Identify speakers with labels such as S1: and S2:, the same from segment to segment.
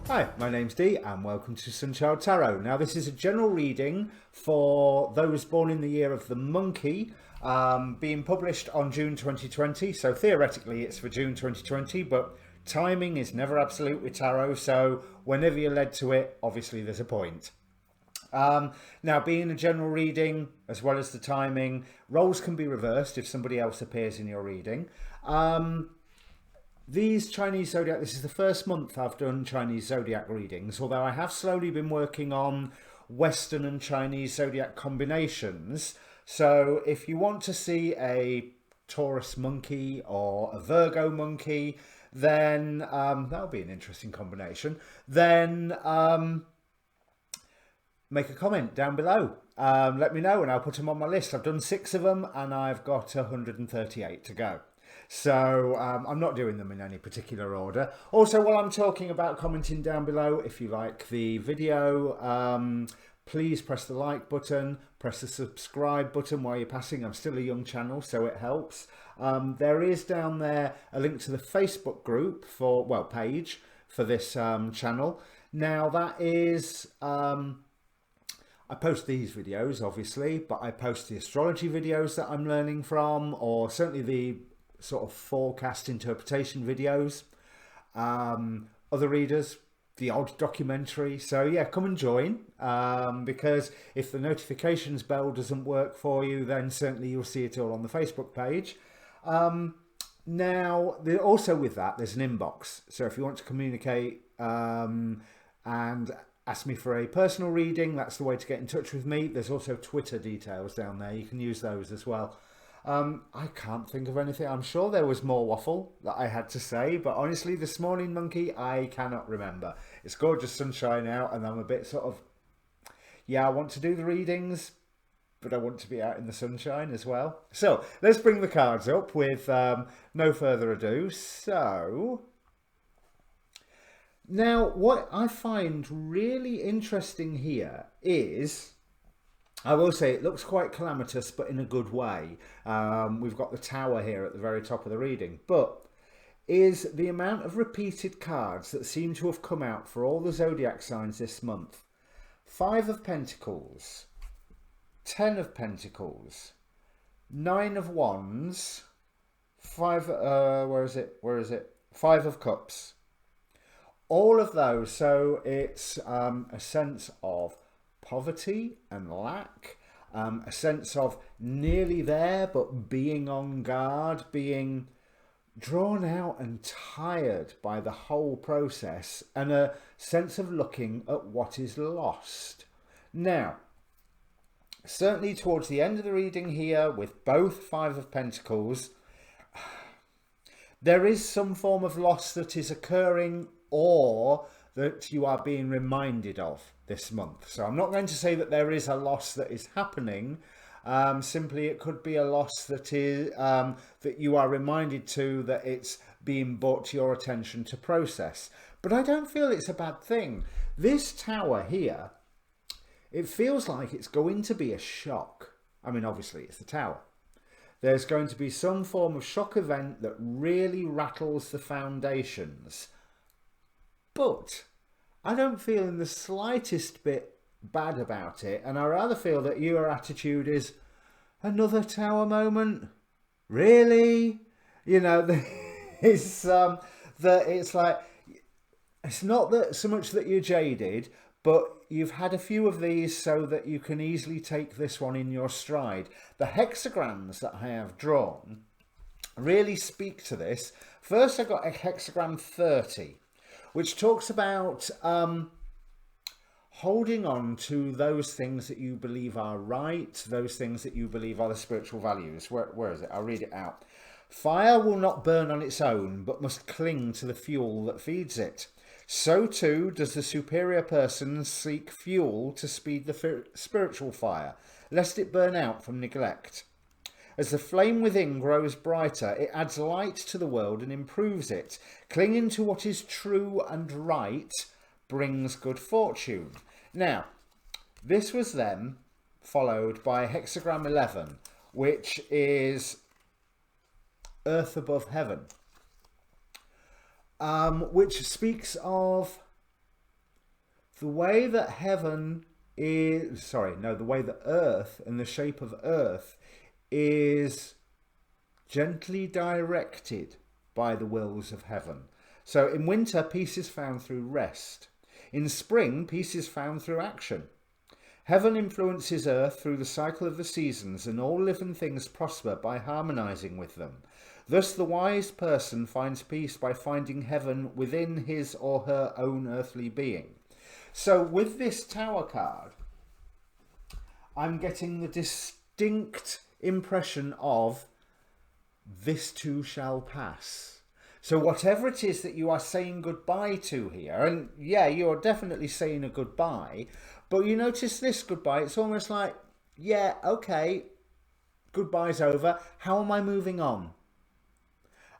S1: Hi, my name's Dee and welcome to Sunchild Tarot. Now this is a general reading for those born in the year of the monkey, being published on June 2020. So theoretically it's for June 2020, but timing is never absolute with tarot, so whenever you're led to it, obviously there's a point. Now, being a general reading, as well as the timing, roles can be reversed if somebody else appears in your reading. These Chinese Zodiac, this is the first month I've done Chinese Zodiac readings, although I have slowly been working on Western and Chinese Zodiac combinations. So if you want to see a Taurus monkey or a Virgo monkey, then that'll be an interesting combination. Then make a comment down below. Let me know and I'll put them on my list. I've done 6 of them and I've got 138 to go. So I'm not doing them in any particular order. Also, while I'm talking about commenting down below, if you like the video, please press the like button, press the subscribe button while you're passing. I'm still a young channel, so it helps. There is down there a link to the Facebook group for, well, page for this channel. Now that is, I post these videos obviously, but I post the astrology videos that I'm learning from, or certainly the sort of forecast interpretation videos, other readers, the odd documentary. So yeah, come and join, because if the notifications bell doesn't work for you, then certainly you'll see it all on the Facebook page. Now also with that there's an inbox, so if you want to communicate and ask me for a personal reading, that's the way to get in touch with me. There's also Twitter details down there, you can use those as well. I can't think of anything. I'm sure there was more waffle that I had to say, but honestly this morning, monkey, I cannot remember. It's gorgeous sunshine out and I'm a bit sort of, yeah, I want to do the readings, but I want to be out in the sunshine as well. So let's bring the cards up with no further ado. So now what I find really interesting here is, I will say it looks quite calamitous, but in a good way. We've got the Tower here at the very top of the reading, but is the amount of repeated cards that seem to have come out for all the zodiac signs this month. 5 of Pentacles, 10 of Pentacles, 9 of Wands, 5, where is it? 5 of Cups. All of those, so it's a sense of poverty and lack, a sense of nearly there but being on guard, being drawn out and tired by the whole process, and a sense of looking at what is lost. Now, certainly towards the end of the reading here with both 5 of Pentacles, there is some form of loss that is occurring or that you are being reminded of this month. So I'm not going to say that there is a loss that is happening. Simply it could be a loss that is that you are reminded to, that it's being brought to your attention to process. But I don't feel it's a bad thing. This Tower here, it feels like it's going to be a shock. I mean, obviously it's the Tower. There's going to be some form of shock event that really rattles the foundations. But I don't feel in the slightest bit bad about it, and I rather feel that your attitude is another Tower moment. Really? You know, it's that it's like, it's not that so much that you're jaded, but you've had a few of these so that you can easily take this one in your stride. The hexagrams that I have drawn really speak to this. First I got a hexagram 30, which talks about holding on to those things that you believe are right, those things that you believe are the spiritual values. Where is it? I'll read it out. Fire will not burn on its own, but must cling to the fuel that feeds it. So too does the superior person seek fuel to speed the spiritual fire, lest it burn out from neglect. As the flame within grows brighter, it adds light to the world and improves it. Clinging to what is true and right brings good fortune. Now, this was then followed by hexagram 11, which is earth above heaven, which speaks of the way that heaven is, sorry, no, the way that earth and the shape of earth is gently directed by the wills of heaven. So in winter, peace is found through rest. In spring, peace is found through action. Heaven influences earth through the cycle of the seasons, and all living things prosper by harmonizing with them. Thus the wise person finds peace by finding heaven within his or her own earthly being. So with this Tower card, I'm getting the distinct impression of this too shall pass. So whatever it is that you are saying goodbye to here, and yeah, you're definitely saying a goodbye, but you notice this goodbye, it's almost like, yeah, okay, goodbye's over. How am I moving on?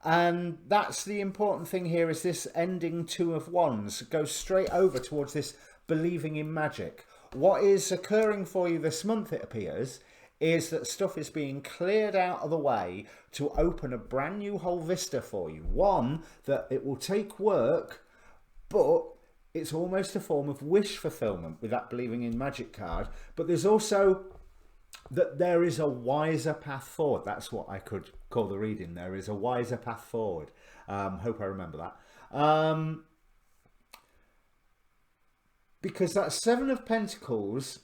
S1: And that's the important thing here, is this ending Two of Wands goes straight over towards this believing in magic. What is occurring for you this month, it appears, is that stuff is being cleared out of the way to open a brand new whole vista for you. One, that it will take work, but it's almost a form of wish fulfillment with that believing in magic card. But there's also that there is a wiser path forward. That's what I could call the reading. There is a wiser path forward. Hope I remember that. Because that Seven of Pentacles,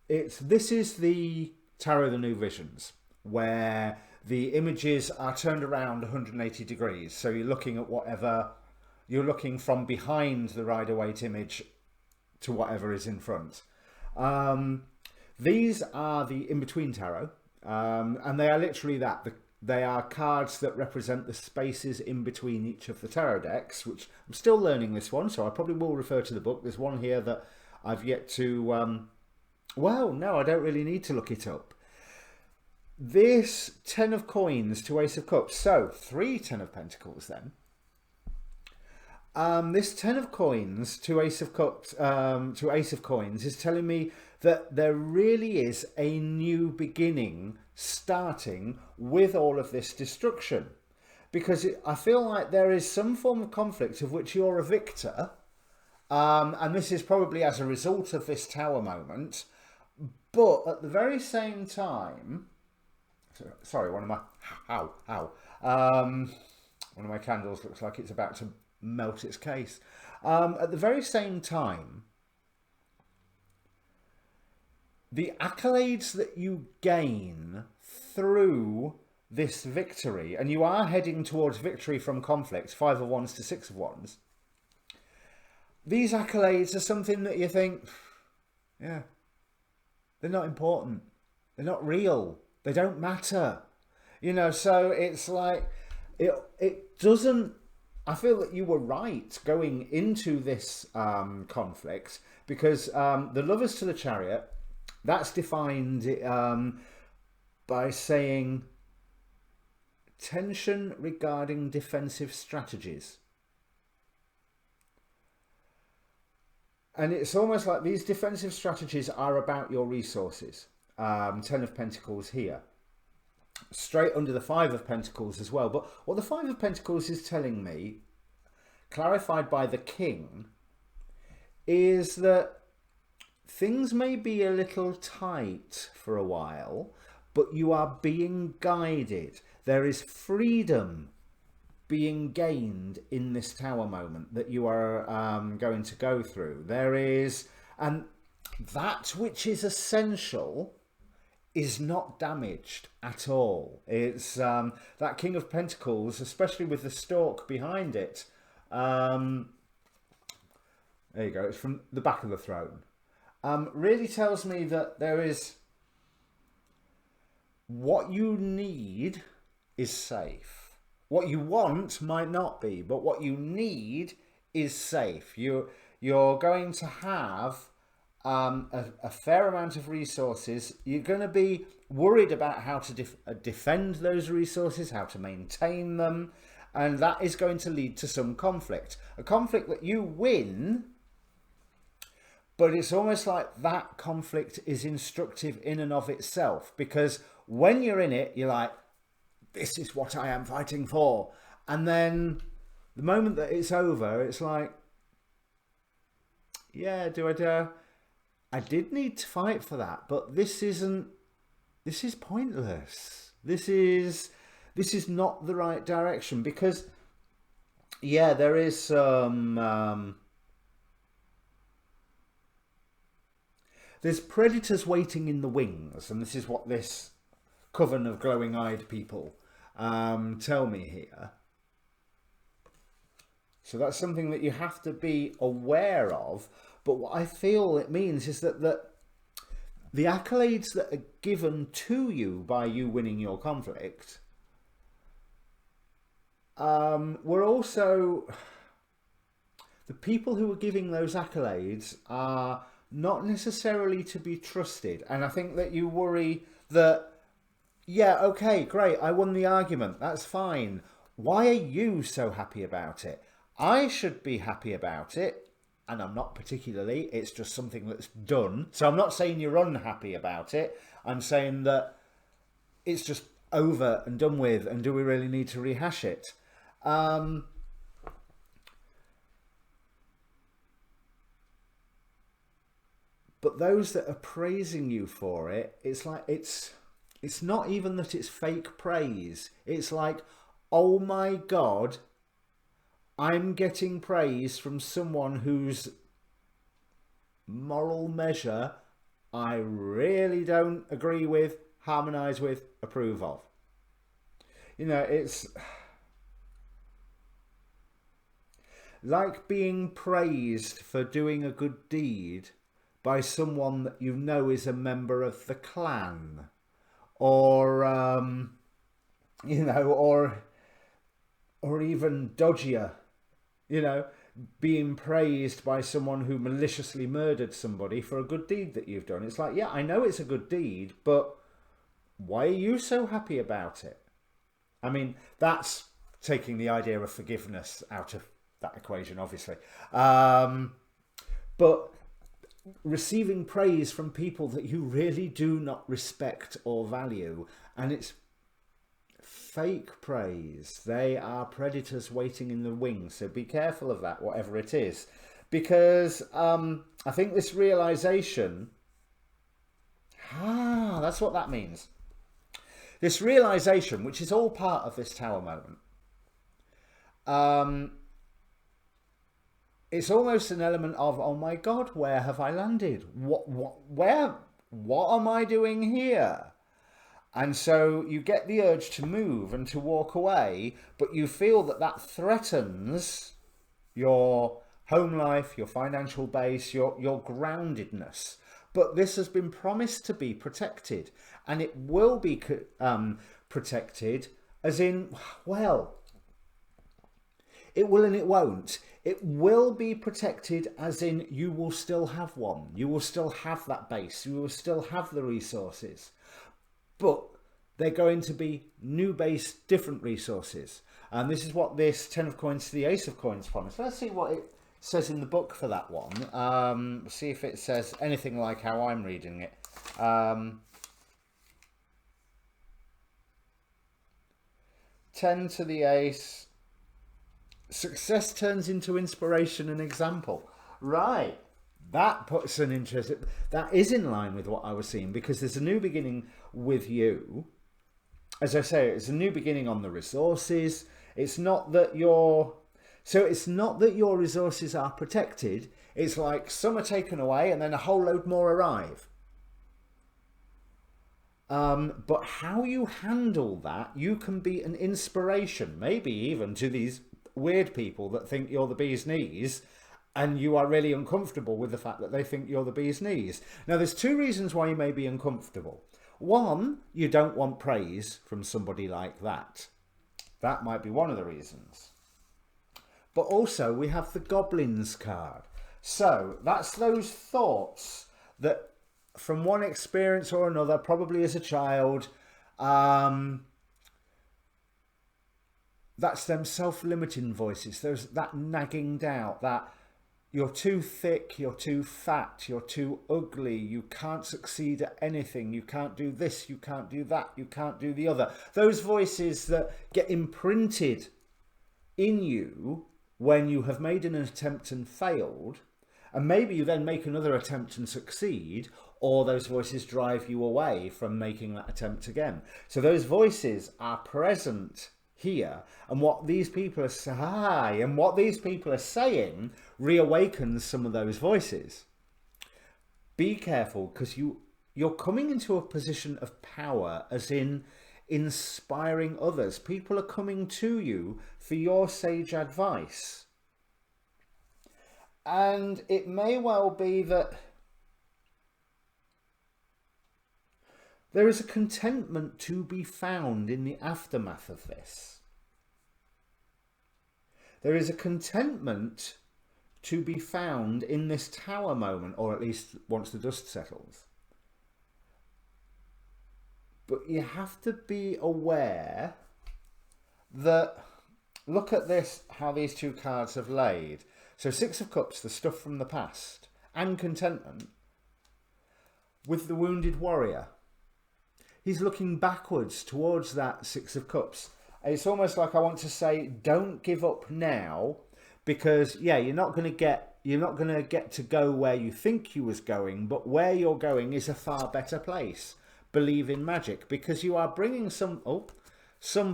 S1: this is the Tarot of the New Visions, where the images are turned around 180 degrees. So you're looking at whatever, you're looking from behind the Rider-Waite image to whatever is in front. These are the in-between tarot, and they are literally that. They are cards that represent the spaces in between each of the tarot decks, which I'm still learning this one, so I probably will refer to the book. There's one here that I've yet to, well, no, I don't really need to look it up. This Ten of Coins to Ace of Cups, so 3 Ten of Pentacles then. This Ten of Coins to Ace of Cups, to Ace of Coins is telling me that there really is a new beginning starting with all of this destruction. Because I feel like there is some form of conflict of which you're a victor. And this is probably as a result of this Tower moment. But at the very same time, sorry, one of my candles looks like it's about to melt its case. At the very same time, the accolades that you gain through this victory, and you are heading towards victory from conflict, 5 of Wands to 6 of Wands, these accolades are something that you think, yeah, they're not important, they're not real, they don't matter, you know. So it's like, it doesn't, I feel that you were right going into this conflict, because the Lovers to the Chariot, that's defined by saying tension regarding defensive strategies. And it's almost like these defensive strategies are about your resources. 10 of Pentacles here. Straight under the 5 of Pentacles as well. But what the 5 of Pentacles is telling me, clarified by the King, is that things may be a little tight for a while, but you are being guided. There is freedom being gained in this Tower moment that you are going to go through. There is, and that which is essential is not damaged at all. It's that King of Pentacles, especially with the stork behind it. There you go. It's from the back of the throne. Really tells me that there is, what you need is safe. What you want might not be, but what you need is safe. You're going to have a fair amount of resources. You're going to be worried about how to defend those resources, how to maintain them, and that is going to lead to some conflict. A conflict that you win, but it's almost like that conflict is instructive in and of itself, because when you're in it, you're like, this is what I am fighting for. And then the moment that it's over, it's like, Yeah, I did need to fight for that, but this is pointless. This is not the right direction, because yeah, there is some there's predators waiting in the wings, and this is what this coven of glowing-eyed people tell me here. So that's something that you have to be aware of. But what I feel it means is that the accolades that are given to you by you winning your conflict were also... The people who are giving those accolades are not necessarily to be trusted. And I think that you worry that, yeah, okay, great, I won the argument, that's fine. Why are you so happy about it? I should be happy about it, and I'm not particularly. It's just something that's done. So I'm not saying you're unhappy about it. I'm saying that it's just over and done with, and do we really need to rehash it? But those that are praising you for it, it's like it's not even that it's fake praise. It's like, oh my God, I'm getting praise from someone whose moral measure I really don't agree with, harmonise with, approve of. You know, it's like being praised for doing a good deed by someone that you know is a member of the clan, or you know, or even dodgier, you know, being praised by someone who maliciously murdered somebody for a good deed that you've done. It's like, yeah, I know it's a good deed, but why are you so happy about it? I mean, that's taking the idea of forgiveness out of that equation, obviously. But receiving praise from people that you really do not respect or value, and it's fake praise. They are predators waiting in the wings, so be careful of that, whatever it is, because I think this realization, that's what that means. This realization, which is all part of this Tower moment, it's almost an element of, oh my God, where have I landed? What am I doing here? And so you get the urge to move and to walk away, but you feel that that threatens your home life, your financial base, your groundedness. But this has been promised to be protected, and it will be protected, as in, well, it will and it won't. It will be protected as in you will still have one. You will still have that base. You will still have the resources. But they're going to be new base, different resources. And this is what this 10 of coins to the ace of coins promise. Let's see what it says in the book for that one. See if it says anything like how I'm reading it. 10 to the ace. Success turns into inspiration and example. Right. That puts an interest. That is in line with what I was seeing, because there's a new beginning with you. As I say, it's a new beginning on the resources. It's not that your resources are protected. It's like some are taken away and then a whole load more arrive. But how you handle that, you can be an inspiration, maybe even to these weird people that think you're the bee's knees, and you are really uncomfortable with the fact that they think you're the bee's knees. Now, there's two reasons why you may be uncomfortable. One, you don't want praise from somebody like that. That might be one of the reasons. But also, we have the Goblins card. So that's those thoughts that from one experience or another, probably as a child, that's them self-limiting voices. There's that nagging doubt that you're too thick, you're too fat, you're too ugly, you can't succeed at anything, you can't do this, you can't do that, you can't do the other. Those voices that get imprinted in you when you have made an attempt and failed, And maybe you then make another attempt and succeed, or those voices drive you away from making that attempt again. So those voices are present here, and what these people are saying reawakens some of those voices. Be careful, because you're coming into a position of power, as in inspiring others. People are coming to you for your sage advice. And it may well be that there is a contentment to be found in the aftermath of this. There is a contentment to be found in this tower moment, or at least once the dust settles. But you have to be aware that, look at this, how these two cards have laid. So Six of Cups, the stuff from the past, and contentment, with the wounded warrior. He's looking backwards towards that Six of Cups. It's almost like I want to say, don't give up now, because yeah, you're not going to get to go where you think you was going, but where you're going is a far better place. Believe in magic, because you are bringing some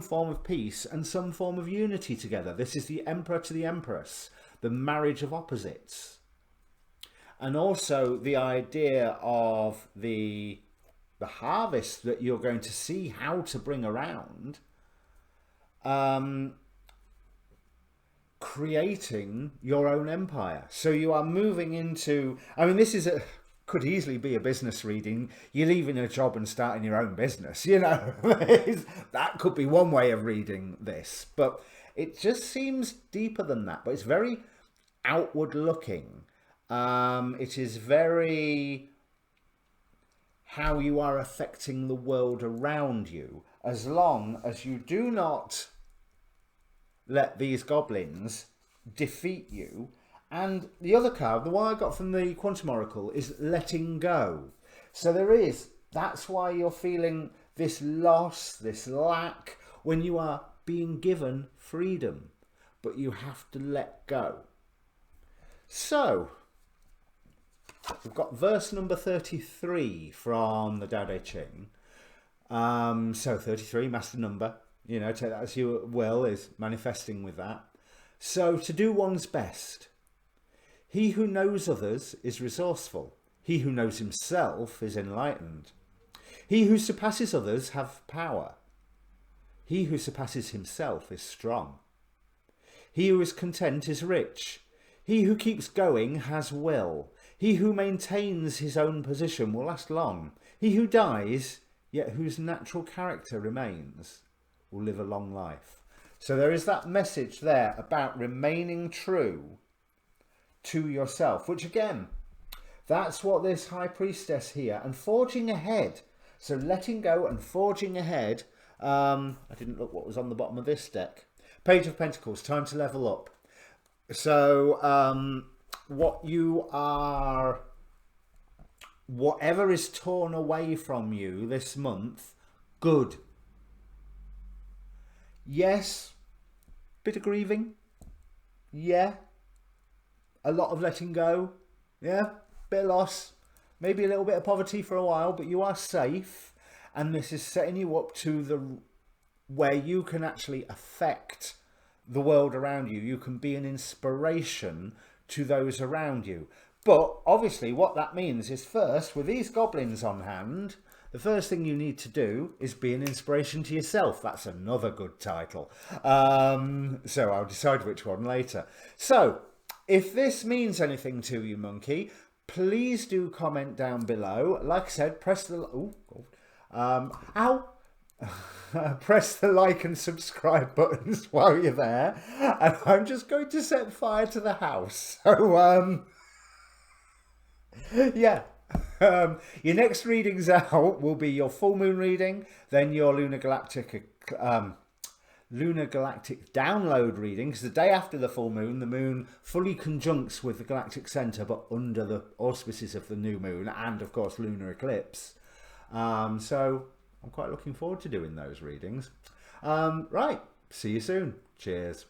S1: form of peace and some form of unity together. This is the Emperor to the Empress, the marriage of opposites, and also the idea of the harvest that you're going to see how to bring around, creating your own empire. So you are moving into, I mean, this is could easily be a business reading. You're leaving a job and starting your own business, you know. That could be one way of reading this, but it just seems deeper than that. But it's very outward looking. It is very how you are affecting the world around you, as long as you do not let these goblins defeat you. And the other card, the one I got from the Quantum Oracle, is letting go. So that's why you're feeling this loss, this lack, when you are being given freedom, but you have to let go. So we've got verse number 33 from the Tao Te Ching. So 33, master number, you know, take that as you will, is manifesting with that. So to do one's best. He who knows others is resourceful. He who knows himself is enlightened. He who surpasses others have power. He who surpasses himself is strong. He who is content is rich. He who keeps going has will. He who maintains his own position will last long. He who dies, yet whose natural character remains, will live a long life. So there is that message there about remaining true to yourself, which again, that's what this High Priestess here, and forging ahead. So letting go and forging ahead. I didn't look what was on the bottom of this deck. Page of Pentacles, time to level up. So whatever is torn away from you this month, good. Yes, bit of grieving. Yeah. A lot of letting go. Yeah, bit of loss. Maybe a little bit of poverty for a while, but you are safe. And this is setting you up to where you can actually affect the world around you. You can be an inspiration to those around you. But obviously what that means is, first, with these goblins on hand, the first thing you need to do is be an inspiration to yourself. That's another good title. So I'll decide which one later. So if this means anything to you, Monkey, please do comment down below. Like I said, press the press the like and subscribe buttons while you're there. And I'm just going to set fire to the house. So yeah. Your next readings out will be your full moon reading, then your lunar galactic download reading, because the day after the full moon, the moon fully conjuncts with the galactic center, but under the auspices of the new moon and of course lunar eclipse. So I'm quite looking forward to doing those readings. Right, see you soon. Cheers.